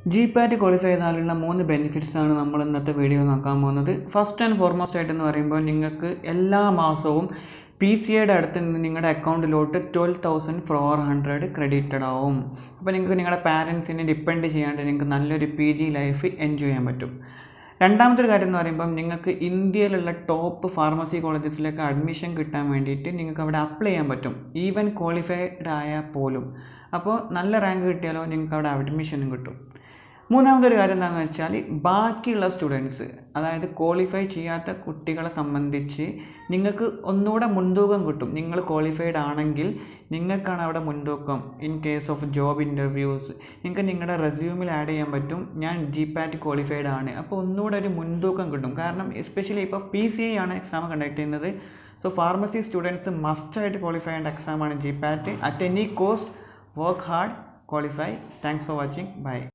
GPAT qualify ചെയ്താലുള്ള 3 ബെനിഫിറ്റ്സാണ് നമ്മൾ ഇന്നത്തെ video നോക്കാൻ പോകുന്നത്. ഫസ്റ്റ് ആൻഡ് ഫോർമോസ്റ്റ് ആയിട്ടെന്ന് പറയുമ്പോൾ നിങ്ങൾക്ക് എല്ലാ മാസവും PCAയുടെ അടുത്ത് നിന്ന് നിങ്ങളുടെ അക്കൗണ്ടിലോട്ട് 12,400 ക്രെഡിറ്റഡ് ആവും. അപ്പോൾ നിങ്ങൾക്ക് നിങ്ങളുടെ പാരൻസിനെ ഡിപ്പെൻഡ് ചെയ്യാണ്ട് നിങ്ങൾക്ക് നല്ലൊരു PG ലൈഫ് എൻജോയ് ചെയ്യാൻ പറ്റും. രണ്ടാമത്തെ ഒരു കാര്യം എന്ന് പറയുമ്പം നിങ്ങൾക്ക് ഇന്ത്യയിലുള്ള ടോപ്പ് ഫാർമസി കോളേജസിലേക്ക് അഡ്മിഷൻ കിട്ടാൻ വേണ്ടിയിട്ട് നിങ്ങൾക്ക് അവിടെ അപ്ലൈ ചെയ്യാൻ പറ്റും, ഈവൻ ക്വാളിഫൈഡ് ആയാൽ പോലും. അപ്പോൾ നല്ല റാങ്ക് കിട്ടിയാലോ നിങ്ങൾക്ക് അവിടെ അഡ്മിഷനും കിട്ടും. മൂന്നാമതൊരു കാര്യം എന്താണെന്ന് വെച്ചാൽ ബാക്കിയുള്ള സ്റ്റുഡൻസ്, അതായത് ക്വാളിഫൈ ചെയ്യാത്ത കുട്ടികളെ സംബന്ധിച്ച് നിങ്ങൾക്ക് ഒന്നുകൂടെ മുൻതൂക്കം കിട്ടും. നിങ്ങൾ ക്വാളിഫൈഡ് ആണെങ്കിൽ നിങ്ങൾക്കാണ് അവിടെ മുൻതൂക്കം. In case of job interviews നിങ്ങൾക്ക് നിങ്ങളുടെ റെസ്യൂമിൽ ആഡ് ചെയ്യാൻ പറ്റും, ഞാൻ GPAT ക്വാളിഫൈഡ് ആണ്. അപ്പോൾ ഒന്നുകൂടെ ഒരു മുൻതൂക്കം കിട്ടും. കാരണം എസ്പെഷ്യലി ഇപ്പോൾ PCI ആണ് എക്സാം കണ്ടക്ട് ചെയ്യുന്നത്. സോ ഫാർമസി സ്റ്റുഡൻസ് മസ്റ്റായിട്ട് ക്വാളിഫൈ ചെയ്യേണ്ട എക്സാമാണ് GPAT. At any cost work hard, qualify. Thanks for watching. By.